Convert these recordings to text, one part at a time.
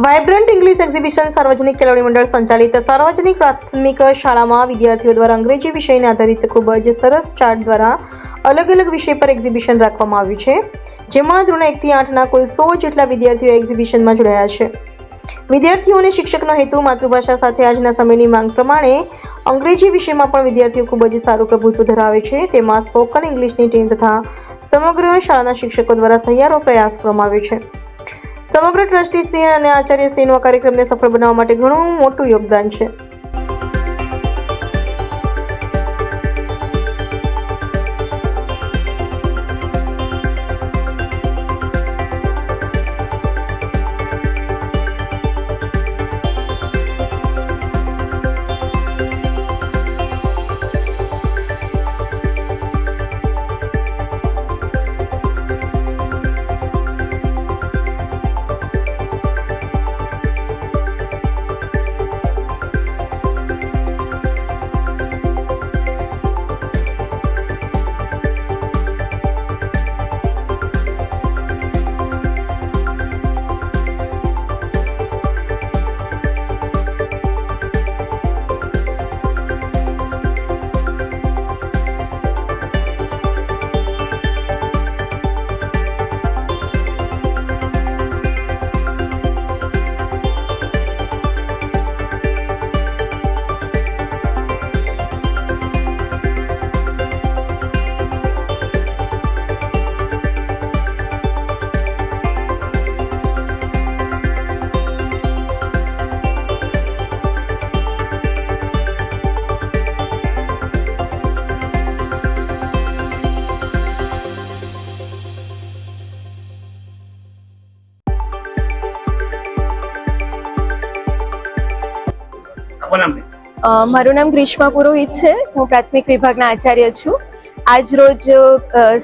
Vibrant English exhibition સાર્વજનિક કેળવણી મંડળ સંચાલિત સાર્વજનિક પ્રાથમિક શાળામાં વિદ્યાર્થીઓ દ્વારા અંગ્રેજી વિષયને આધારિત ખૂબ જ સરસ ચાર્ટ દ્વારા અલગ અલગ વિષય પર એક્ઝિબિશન રાખવામાં આવ્યું છે, જેમાં ધોરણ 1 થી 8ના કુલ 100 જેટલા વિદ્યાર્થીઓ એક્ઝિબિશનમાં જોડાયા છે. વિદ્યાર્થીઓ અને શિક્ષકનો હેતુ માતૃભાષા સાથે આજના સમયની માંગ પ્રમાણે અંગ્રેજી વિષયમાં પણ વિદ્યાર્થીઓ ખૂબ જ સારું પ્રભુત્વ ધરાવે છે. તેમાં સ્પોકન ઇંગ્લિશની ટીમ તથા સમગ્ર શાળાના શિક્ષકો દ્વારા સહિયારો પ્રયાસ કરવામાં આવ્યો છે. સમગ્ર ટ્રસ્ટીશ્રી અને આચાર્યશ્રીનું આ કાર્યક્રમને સફળ બનાવવા માટે ઘણું મોટું યોગદાન છે. મારું નામ ગ્રીષ્મા પુરોહિત છે. હું પ્રાથમિક વિભાગના આચાર્ય છું. આજ રોજ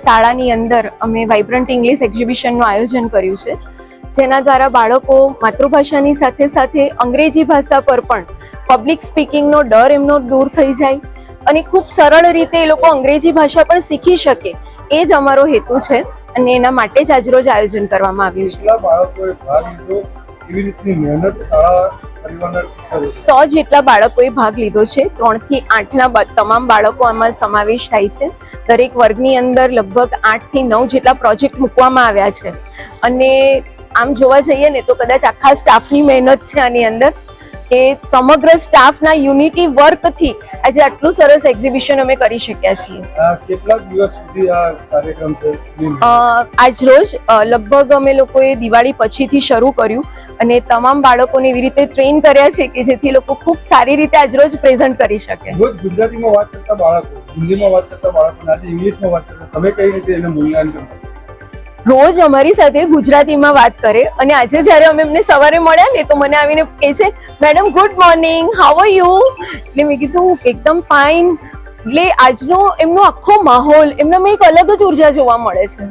શાળાની અંદર અમે વાઇબ્રન્ટ ઇંગ્લિશ એક્ઝિબિશનનું આયોજન કર્યું છે, જેના દ્વારા બાળકો માતૃભાષાની સાથે સાથે અંગ્રેજી ભાષા પર પણ પબ્લિક સ્પીકિંગનો ડર એમનો દૂર થઈ જાય અને ખૂબ સરળ રીતે એ લોકો અંગ્રેજી ભાષા પણ શીખી શકે, એ જ અમારો હેતુ છે અને એના માટે જ આજરોજ આયોજન કરવામાં આવ્યું છે. 100 જેટલા બાળકોએ ભાગ લીધો છે. 3 થી 8ના તમામ બાળકો આમાં સમાવેશ થાય છે. દરેક વર્ગની અંદર લગભગ 8 થી 9 જેટલા પ્રોજેક્ટ મૂકવામાં આવ્યા છે અને આમ જોવા જઈએ ને તો કદાચ આખા સ્ટાફની મહેનત છે આની અંદર, કે સમગ્ર સ્ટાફના યુનિટી વર્કથી આજે આટલું સરસ એક્ઝિબિશન અમે કરી શક્યા છીએ. કેટલા દિવસ સુધી આ કાર્યક્રમ છે? આજ રોજ લગભગ અમે લોકોએ દિવાળી પછીથી શરૂ કર્યું અને તમામ બાળકોને એવી રીતે ટ્રેન કર્યા છે કે જેથી લોકો ખૂબ સારી રીતે આજ રોજ પ્રેઝન્ટ કરી શકે. રોજ ગુજરાતીમાં વાત કરતા બાળકો, હિન્દીમાં વાત કરતા બાળકો, આજે ઇંગ્લિશમાં વાત કરતા, તમે કઈ રીતે એને મૂલ્યાંકન કરો? રોજ અમારી સાથે ગુજરાતીમાં વાત કરે અને આજે જ્યારે અમે એમને સવારે મળ્યા ને તો મને આવીને કહે છે, madam good morning, how are you? એટલે મેં કીધું એકદમ ફાઇન. એટલે આજનો એમનો આખો માહોલ, એમનામાં એક અલગ જ ઉર્જા જોવા મળે છે.